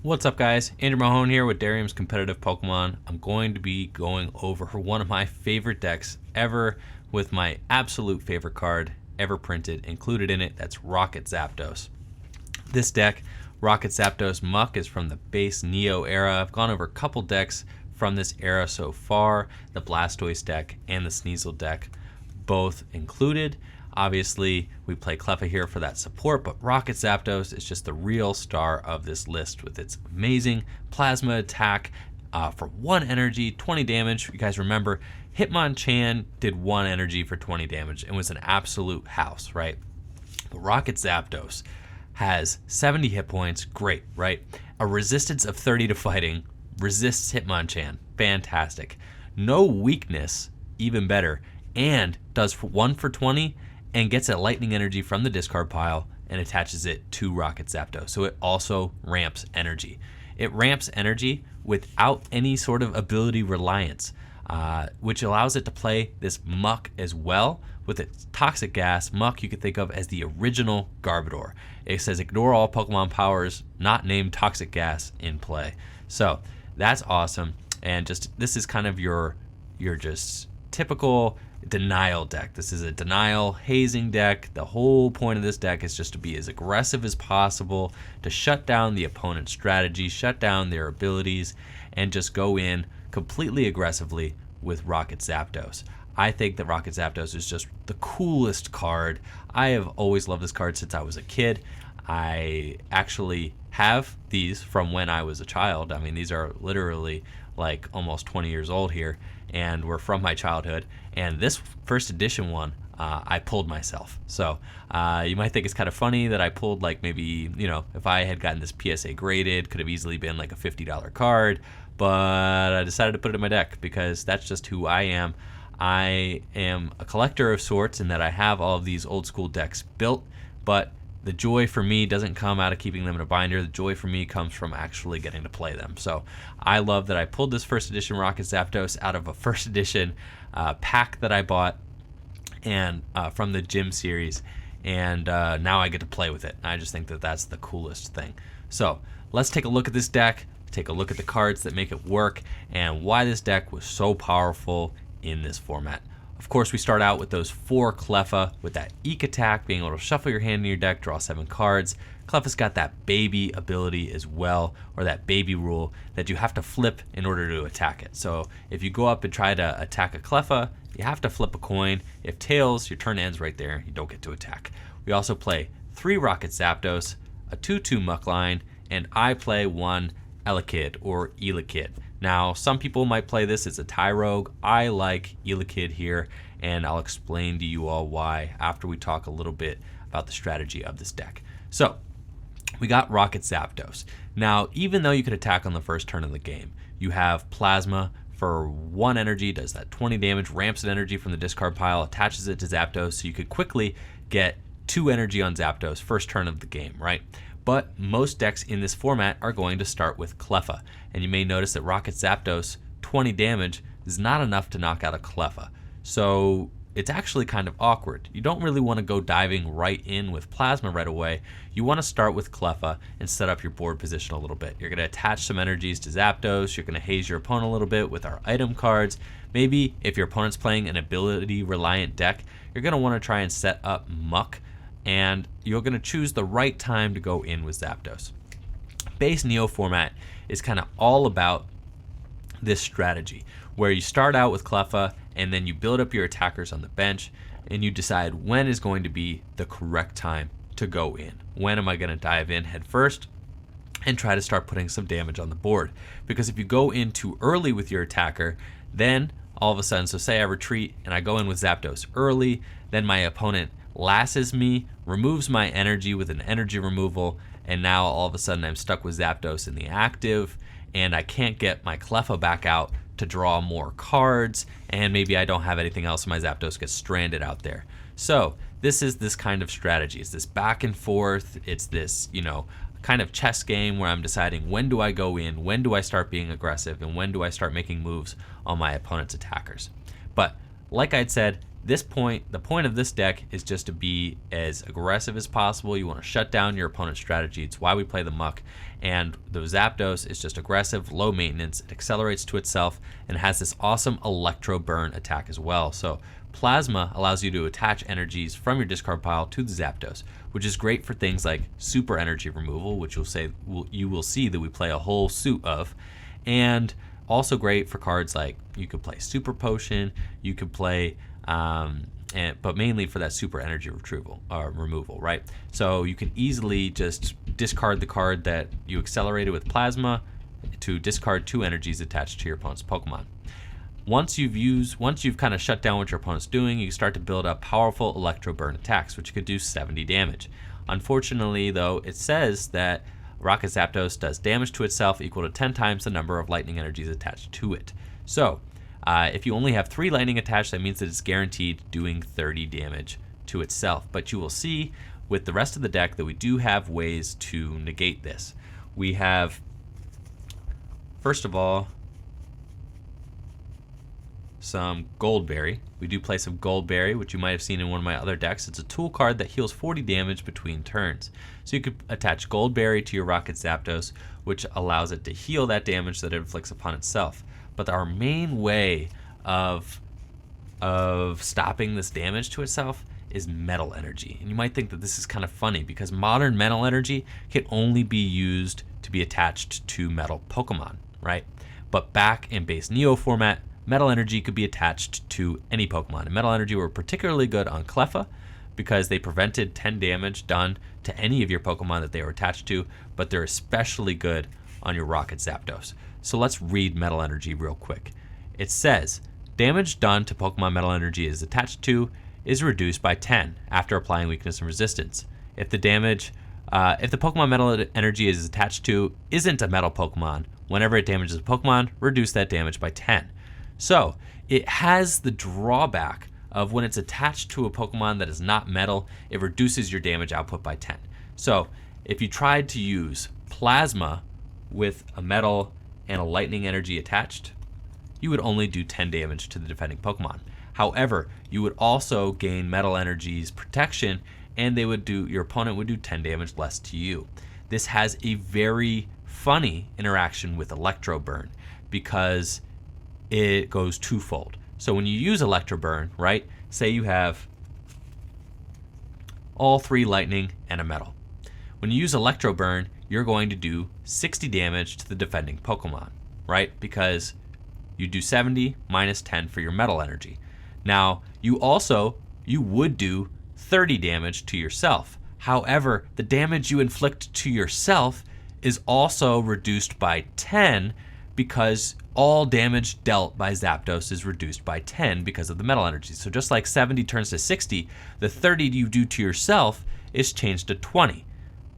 What's up, guys? Andrew Mahone here with Darium's Competitive Pokemon. I'm going to be going over one of my favorite decks ever with my absolute favorite card ever printed, included in it. That's Rocket Zapdos. This deck, Rocket Zapdos Muk, is from the base Neo era. I've gone over a couple decks from this era so far, the Blastoise deck and the Sneasel deck, both included. Obviously, we play Cleffa here for that support, but Rocket Zapdos is just the real star of this list with its amazing plasma attack for 1 energy, 20 damage. You guys remember, Hitmonchan did 1 energy for 20 damage and was an absolute house, right? But Rocket Zapdos has 70 hit points, great, right? A resistance of 30 to fighting, resists Hitmonchan, fantastic. No weakness, even better, and does 1 for 20 and gets a lightning energy from the discard pile and attaches it to Rocket Zapdos. So it also ramps energy. It ramps energy without any sort of ability reliance, which allows it to play this Muk as well. With its toxic gas, Muk you could think of as the original Garbodor. It says ignore all Pokemon powers not named toxic gas in play. So that's awesome. And just this is kind of your just typical denial deck. This is a denial hazing deck. The whole point of this deck is just to be as aggressive as possible, to shut down the opponent's strategy, shut down their abilities, and just go in completely aggressively with Rocket Zapdos. I think that Rocket Zapdos is just the coolest card. I have always loved this card since I was a kid. I actually have these from when I was a child. I mean, these are literally like almost 20 years old here, and were from my childhood. And this first edition one, I pulled myself. So you might think it's kind of funny that I pulled, like, maybe, you know, if I had gotten this PSA graded, could have easily been like a $50 card, but I decided to put it in my deck because that's just who I am. I am a collector of sorts in that I have all of these old school decks built, but the joy for me doesn't come out of keeping them in a binder. The joy for me comes from actually getting to play them. So I love that I pulled this first edition Rocket Zapdos out of a first edition pack that I bought and from the gym series, and now I get to play with it. I just think that that's the coolest thing. So let's take a look at this deck, take a look at the cards that make it work, and why this deck was so powerful in this format. Of course, we start out with those 4 Cleffa with that Eek attack, being able to shuffle your hand in your deck, draw 7 cards. Cleffa's got that baby ability as well, or that baby rule, that you have to flip in order to attack it. So if you go up and try to attack a Cleffa, you have to flip a coin. If tails, your turn ends right there. You don't get to attack. We also play 3 Rocket Zapdos, a 2/2 Mukline, and I play 1 Elekid or Elekid. Now, some people might play this as a Tyrogue. I like Elekid here, and I'll explain to you all why after we talk a little bit about the strategy of this deck. So, we got Rocket Zapdos. Now, even though you could attack on the first turn of the game, you have Plasma for 1 energy, does that 20 damage, ramps an energy from the discard pile, attaches it to Zapdos, so you could quickly get 2 energy on Zapdos first turn of the game, right? But most decks in this format are going to start with Cleffa, and you may notice that Rocket Zapdos, 20 damage, is not enough to knock out a Cleffa. So it's actually kind of awkward. You don't really want to go diving right in with Plasma right away. You want to start with Cleffa and set up your board position a little bit. You're going to attach some energies to Zapdos. You're going to haze your opponent a little bit with our item cards. Maybe if your opponent's playing an ability-reliant deck, you're going to want to try and set up Muk, and you're going to choose the right time to go in with Zapdos. Base Neo format is kind of all about this strategy, where you start out with Cleffa, and then you build up your attackers on the bench, and you decide when is going to be the correct time to go in. When am I going to dive in head first and try to start putting some damage on the board? Because if you go in too early with your attacker, then all of a sudden, so say I retreat and I go in with Zapdos early, then my opponent lasses me, removes my energy with an energy removal, and now all of a sudden I'm stuck with Zapdos in the active, and I can't get my Cleffa back out to draw more cards, and maybe I don't have anything else, and my Zapdos gets stranded out there. So this is this kind of strategy. It's this back and forth. It's this, you know, kind of chess game where I'm deciding when do I go in, when do I start being aggressive, and when do I start making moves on my opponent's attackers. But like I'd said, The point of this deck is just to be as aggressive as possible. You want to shut down your opponent's strategy. It's why we play the Muk. And the Zapdos is just aggressive, low maintenance. It accelerates to itself and has this awesome Electro Burn attack as well. So Plasma allows you to attach energies from your discard pile to the Zapdos, which is great for things like super energy removal, which you will see that we play a whole suit of, and also great for cards like you could play Super Potion, you could play, but mainly for that super energy removal, right? So you can easily just discard the card that you accelerated with Plasma to discard 2 energies attached to your opponent's Pokemon. Once you've kind of shut down what your opponent's doing, you start to build up powerful Electro Burn attacks, which could do 70 damage. Unfortunately, though, it says that Rocket Zapdos does damage to itself equal to 10 times the number of lightning energies attached to it. So, if you only have 3 lightning attached, that means that it's guaranteed doing 30 damage to itself. But you will see with the rest of the deck that we do have ways to negate this. We have, first of all, some Goldberry. We do play some Goldberry, which you might have seen in one of my other decks. It's a tool card that heals 40 damage between turns. So you could attach Goldberry to your Rocket Zapdos, which allows it to heal that damage that it inflicts upon itself. But our main way of stopping this damage to itself is Metal Energy. And you might think that this is kind of funny because modern Metal Energy can only be used to be attached to Metal Pokemon, right? But back in base Neo format, Metal Energy could be attached to any Pokemon. And Metal Energy were particularly good on Cleffa because they prevented 10 damage done to any of your Pokemon that they were attached to, but they're especially good on your Rocket Zapdos. So let's read Metal Energy real quick. It says, damage done to Pokemon Metal Energy is attached to is reduced by 10 after applying weakness and resistance. If the Pokemon Metal Energy is attached to isn't a Metal Pokemon, whenever it damages a Pokemon, reduce that damage by 10. So it has the drawback of when it's attached to a Pokemon that is not metal, it reduces your damage output by 10. So if you tried to use Plasma with a metal and a lightning energy attached, you would only do 10 damage to the defending Pokemon. However, you would also gain Metal Energy's protection, and your opponent would do 10 damage less to you. This has a very funny interaction with Electro Burn because it goes twofold. So when you use Electro Burn, right, say you have all 3 lightning and a metal. When you use Electro Burn, you're going to do 60 damage to the defending Pokemon, right? Because you do 70 minus 10 for your Metal Energy. Now, you would do 30 damage to yourself. However, the damage you inflict to yourself is also reduced by 10 because all damage dealt by Zapdos is reduced by 10 because of the Metal Energy. So just like 70 turns to 60, the 30 you do to yourself is changed to 20.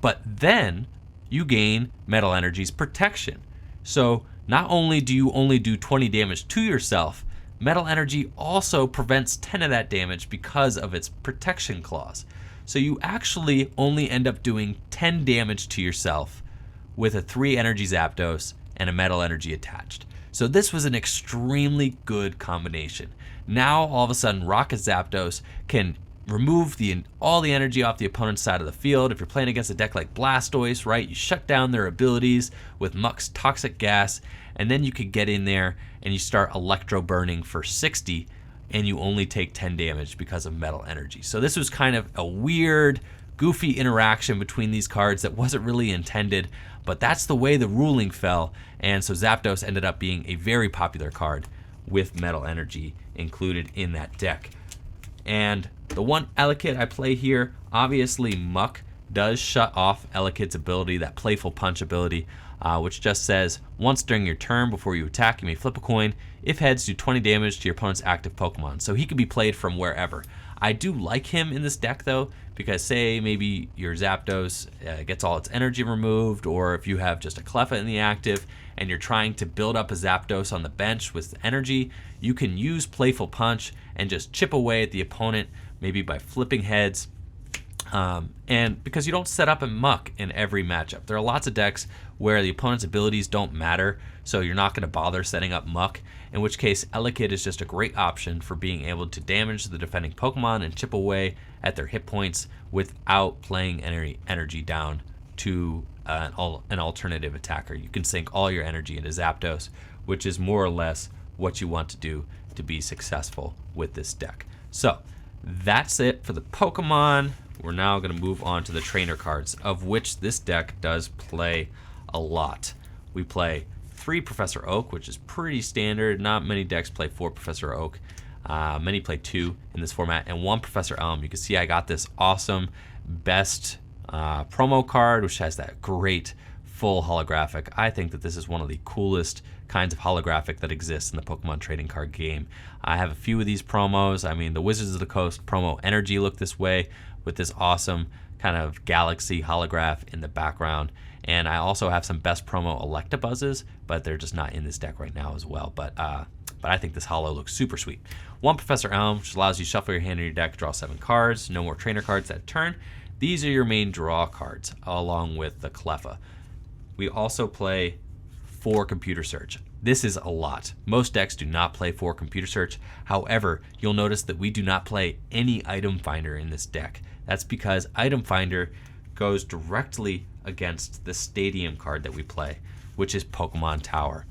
But then you gain Metal Energy's protection. So not only do you only do 20 damage to yourself, Metal Energy also prevents 10 of that damage because of its protection clause. So you actually only end up doing 10 damage to yourself with a 3 energy Zapdos and a Metal Energy attached. So this was an extremely good combination. Now all of a sudden Rocket Zapdos can remove all the energy off the opponent's side of the field. If you're playing against a deck like Blastoise, right, you shut down their abilities with Muk's Toxic Gas, and then you could get in there and you start Electro Burning for 60, and you only take 10 damage because of Metal Energy. So this was kind of a weird, goofy interaction between these cards that wasn't really intended, but that's the way the ruling fell, and so Zapdos ended up being a very popular card with Metal Energy included in that deck. And the one Elekid I play here, obviously Muk does shut off Elekid's ability, that Playful Punch ability, which just says, once during your turn before you attack, you may flip a coin. If heads, do 20 damage to your opponent's active Pokemon. So he can be played from wherever. I do like him in this deck though, because say maybe your Zapdos gets all its energy removed, or if you have just a Cleffa in the active and you're trying to build up a Zapdos on the bench with energy, you can use Playful Punch and just chip away at the opponent, maybe by flipping heads And because you don't set up a Muk in every matchup. There are lots of decks where the opponent's abilities don't matter, so you're not going to bother setting up Muk, in which case Elekid is just a great option for being able to damage the defending Pokemon and chip away at their hit points without playing any energy down to an alternative attacker. You can sink all your energy into Zapdos, which is more or less what you want to do to be successful with this deck. So that's it for the Pokemon. We're now going to move on to the trainer cards, of which this deck does play a lot. We play 3 Professor Oak, which is pretty standard. Not many decks play 4 Professor Oak. Many play 2 in this format, and 1 Professor Elm. You can see I got this awesome best promo card, which has that great full holographic. I think that this is one of the coolest kinds of holographic that exists in the Pokemon trading card game. I have a few of these promos. I mean, the Wizards of the Coast promo Energy looked this way with this awesome kind of galaxy holograph in the background. And I also have some best promo Electabuzzes, but they're just not in this deck right now as well. But I think this holo looks super sweet. 1 Professor Elm, which allows you to shuffle your hand in your deck, draw 7 cards, no more trainer cards that turn. These are your main draw cards, along with the Cleffa. We also play 4 Computer Search. This is a lot. Most decks do not play 4 Computer Search. However, you'll notice that we do not play any Item Finder in this deck. That's because Item Finder goes directly against the Stadium card that we play, which is Pokemon Tower.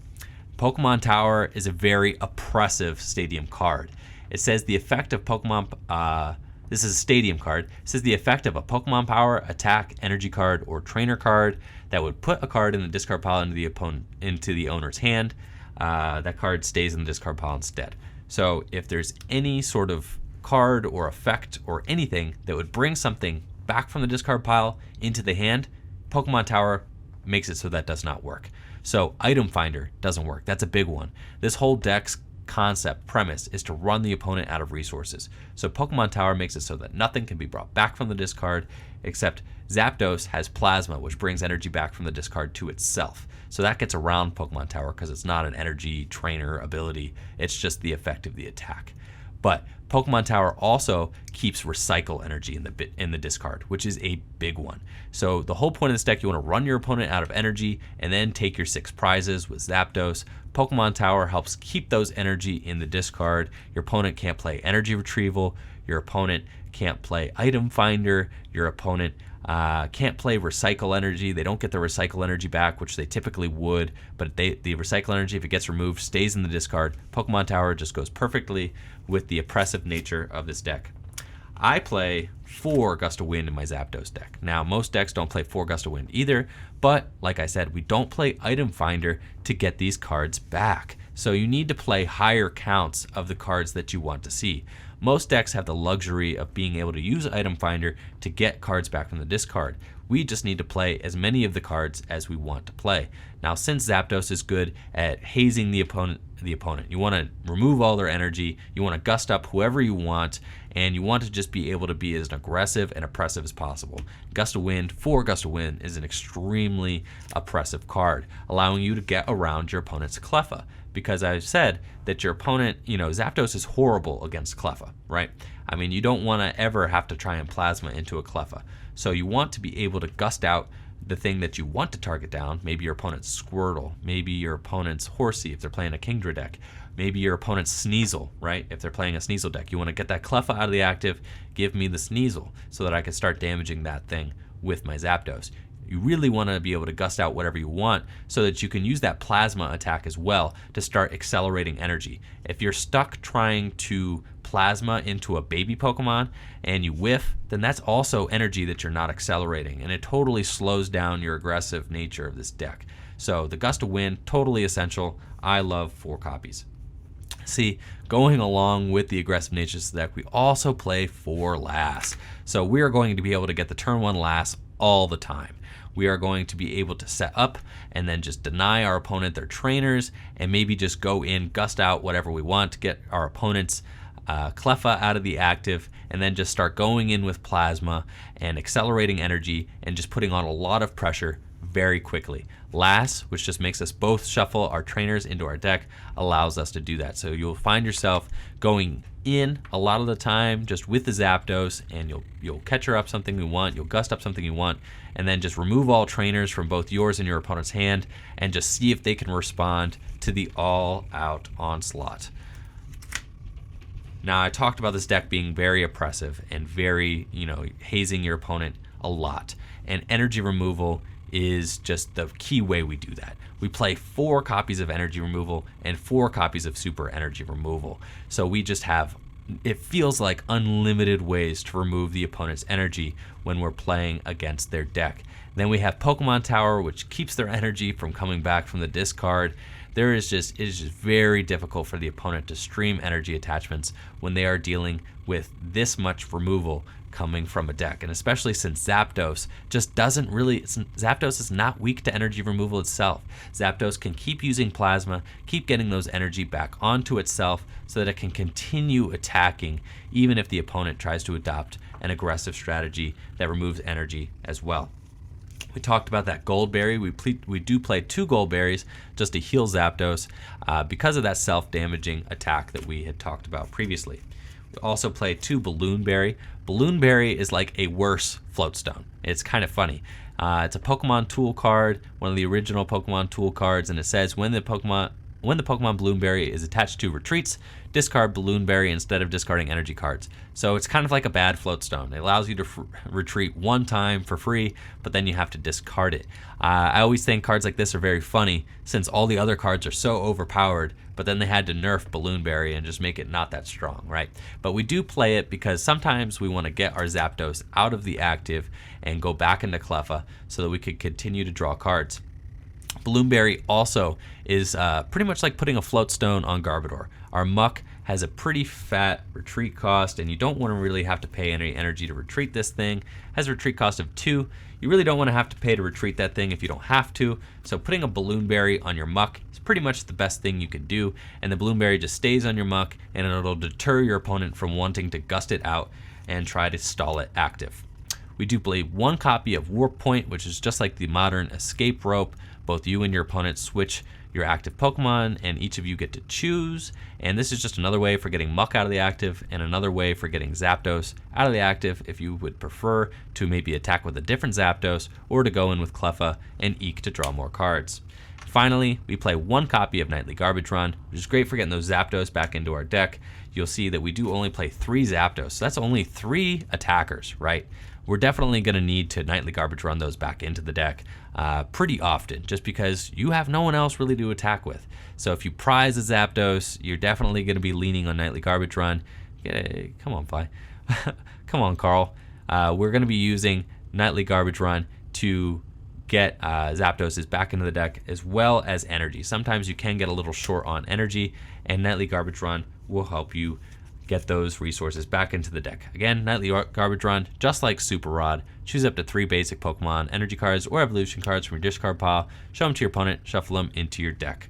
Pokemon Tower is a very oppressive Stadium card. It says the effect of Pokemon... this is a Stadium card. It says the effect of a Pokemon Power, Attack, Energy card, or Trainer card that would put a card in the discard pile into the owner's hand. That card stays in the discard pile instead. So if there's any sort of card or effect or anything that would bring something back from the discard pile into the hand, Pokemon Tower makes it so that does not work. So Item Finder doesn't work. That's a big one. This whole deck's concept premise is to run the opponent out of resources. So Pokemon Tower makes it so that nothing can be brought back from the discard, except Zapdos has Plasma, which brings energy back from the discard to itself. So that gets around Pokemon Tower because it's not an energy trainer ability. It's just the effect of the attack. But Pokemon Tower also keeps recycle energy in the discard, which is a big one. So the whole point of this deck, you want to run your opponent out of energy and then take your 6 prizes with Zapdos. Pokemon Tower helps keep those energy in the discard. Your opponent can't play energy retrieval. Your opponent can't play Item Finder. Your opponent can't play recycle energy. They don't get the recycle energy back, which they typically would, but the recycle energy, if it gets removed, stays in the discard. Pokemon Tower just goes perfectly with the oppressive nature of this deck. I play 4 Gust of Wind in my Zapdos deck. Now, most decks don't play 4 Gust of Wind either, but like I said, we don't play Item Finder to get these cards back. So you need to play higher counts of the cards that you want to see. Most decks have the luxury of being able to use Item Finder to get cards back from the discard. We just need to play as many of the cards as we want to play. Now, since Zapdos is good at hazing the opponent, you want to remove all their energy, you want to gust up whoever you want, and you want to just be able to be as aggressive and oppressive as possible. Gust of Wind, 4 Gust of Wind, is an extremely oppressive card, allowing you to get around your opponent's Cleffa. Because I've said that your opponent, Zapdos is horrible against Cleffa, right? I mean, you don't want to ever have to try and Plasma into a Cleffa. So you want to be able to gust out the thing that you want to target down. Maybe your opponent's Squirtle, maybe your opponent's Horsey if they're playing a Kingdra deck, maybe your opponent's Sneasel, right? If they're playing a Sneasel deck, you want to get that Cleffa out of the active, give me the Sneasel so that I can start damaging that thing with my Zapdos. You really want to be able to gust out whatever you want so that you can use that Plasma attack as well to start accelerating energy. If you're stuck trying to Plasma into a baby Pokemon and you whiff, then that's also energy that you're not accelerating, and it totally slows down your aggressive nature of this deck. So the Gust of Wind, totally essential. I love 4 copies. See, going along with the aggressive nature of the deck, we also play 4 Lass. So we are going to be able to get the turn 1 Lass all the time. We are going to be able to set up and then just deny our opponent their trainers and maybe just go in, gust out whatever we want to get our opponent's Cleffa out of the active, and then just start going in with Plasma and accelerating energy and just putting on a lot of pressure very quickly. Last, which just makes us both shuffle our trainers into our deck, allows us to do that. So you'll find yourself going in a lot of the time just with the Zapdos, and you'll catch her up something you want, you'll gust up something you want, and then just remove all trainers from both yours and your opponent's hand and just see if they can respond to the all-out onslaught. Now, I talked about this deck being very oppressive and very, hazing your opponent a lot. And energy removal is just the key way we do that. We play 4 copies of energy removal and 4 copies of super energy removal. So we just have, it feels like unlimited ways to remove the opponent's energy when we're playing against their deck. Then we have Pokemon Tower, which keeps their energy from coming back from the discard. It is just very difficult for the opponent to stream energy attachments when they are dealing with this much removal coming from a deck. And especially since Zapdos just doesn't really, Zapdos is not weak to energy removal itself. Zapdos can keep using Plasma, keep getting those energy back onto itself so that it can continue attacking even if the opponent tries to adopt an aggressive strategy that removes energy as well. We talked about that Gold Berry. We do play 2 Gold Berries just to heal Zapdos because of that self-damaging attack that we had talked about previously. We also play 2 Balloon Berry. Balloon Berry is like a worse Floatstone. It's kind of funny. It's a Pokemon tool card, one of the original Pokemon tool cards, and it says when the Pokemon Balloon Berry is attached to retreats, discard Balloon Berry instead of discarding energy cards. So it's kind of like a bad Floatstone. It allows you to retreat one time for free, but then you have to discard it. I always think cards like this are very funny since all the other cards are so overpowered, but then they had to nerf Balloon Berry and just make it not that strong, right? But we do play it because sometimes we want to get our Zapdos out of the active and go back into Cleffa so that we could continue to draw cards. Balloon Berry also is pretty much like putting a Floatstone on Garbodor. Our Muk has a pretty fat retreat cost, and you don't want to really have to pay any energy to retreat this thing. It has a retreat cost of 2. You really don't want to have to pay to retreat that thing if you don't have to. So putting a Balloon Berry on your Muk is pretty much the best thing you can do, and the Balloon Berry just stays on your Muk, and it'll deter your opponent from wanting to gust it out and try to stall it active. We do play 1 copy of Warp Point, which is just like the modern escape rope. Both you and your opponent switch your active Pokemon, and each of you get to choose. And this is just another way for getting Muk out of the active, and another way for getting Zapdos out of the active if you would prefer to maybe attack with a different Zapdos, or to go in with Cleffa and Eek to draw more cards. Finally, we play 1 copy of Nightly Garbage Run, which is great for getting those Zapdos back into our deck. You'll see that we do only play 3 Zapdos, so that's only 3 attackers, right? We're definitely going to need to Nightly Garbage Run those back into the deck pretty often, just because you have no one else really to attack with. So if you prize a Zapdos, you're definitely going to be leaning on Nightly Garbage Run. Come on, Fly. Come on, Carl. We're going to be using Nightly Garbage Run to get Zapdos back into the deck, as well as energy. Sometimes you can get a little short on energy, and Nightly Garbage Run will help you get those resources back into the deck. Again, Nightly Garbage Run, just like Super Rod, choose up to 3 basic Pokemon energy cards or evolution cards from your discard pile, show them to your opponent, shuffle them into your deck.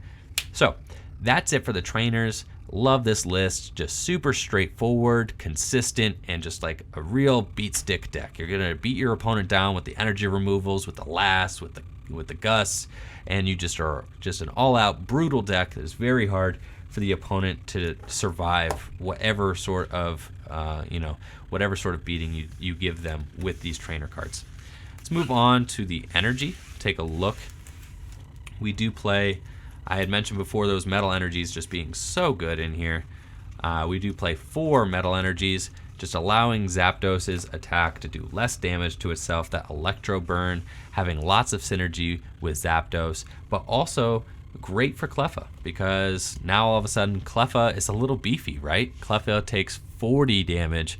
So that's it for the trainers. Love this list, just super straightforward, consistent, and just like a real beat stick deck. You're gonna beat your opponent down with the energy removals, with the last, with the gusts, and you just are just an all-out brutal deck that is very hard for the opponent to survive whatever sort of whatever sort of beating you give them with these trainer cards. Let's move on to the energy. Take a look. We do play, I had mentioned before, those metal energies just being so good in here. We do play 4 metal energies, just allowing Zapdos' attack to do less damage to itself, that Electro Burn, having lots of synergy with Zapdos, but also great for Cleffa, because now all of a sudden Cleffa is a little beefy, right? Cleffa takes 40 damage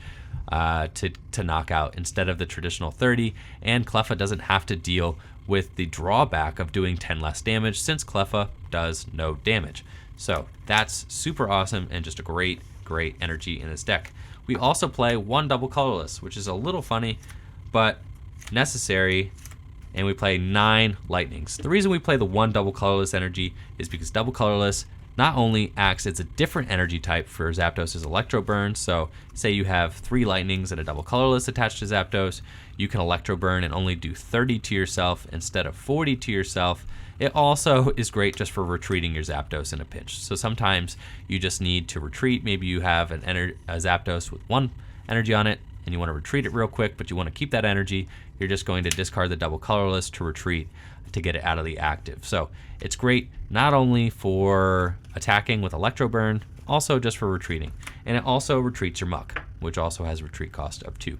to knock out instead of the traditional 30, and Cleffa doesn't have to deal with the drawback of doing 10 less damage since Cleffa does no damage. So that's super awesome and just a great energy in this deck. We also play 1 double colorless, which is a little funny but necessary, and we play 9 lightnings. The reason we play the 1 double colorless energy is because double colorless not only acts as a different energy type for Zapdos' Electro Burn, so say you have 3 lightnings and a double colorless attached to Zapdos, you can Electro Burn and only do 30 to yourself instead of 40 to yourself. It also is great just for retreating your Zapdos in a pinch. So sometimes you just need to retreat. Maybe you have a Zapdos with 1 energy on it and you want to retreat it real quick, but you want to keep that energy. You're just going to discard the double colorless to retreat to get it out of the active. So it's great not only for attacking with Electro Burn, also just for retreating. And it also retreats your Muk, which also has retreat cost of 2.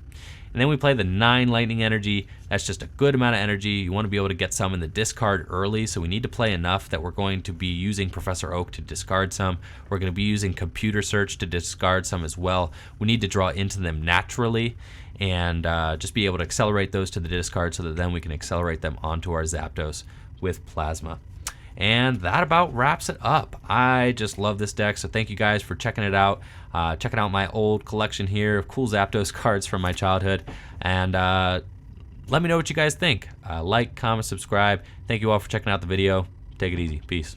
And then we play the 9 lightning energy. That's just a good amount of energy. You want to be able to get some in the discard early, so we need to play enough that we're going to be using Professor Oak to discard some. We're going to be using Computer Search to discard some as well. We need to draw into them naturally and just be able to accelerate those to the discard so that then we can accelerate them onto our Zapdos with Plasma. And that about wraps it up. I just love this deck, so thank you guys for checking it out. Checking out my old collection here of cool Zapdos cards from my childhood. And let me know what you guys think. Like, comment, subscribe. Thank you all for checking out the video. Take it easy. Peace.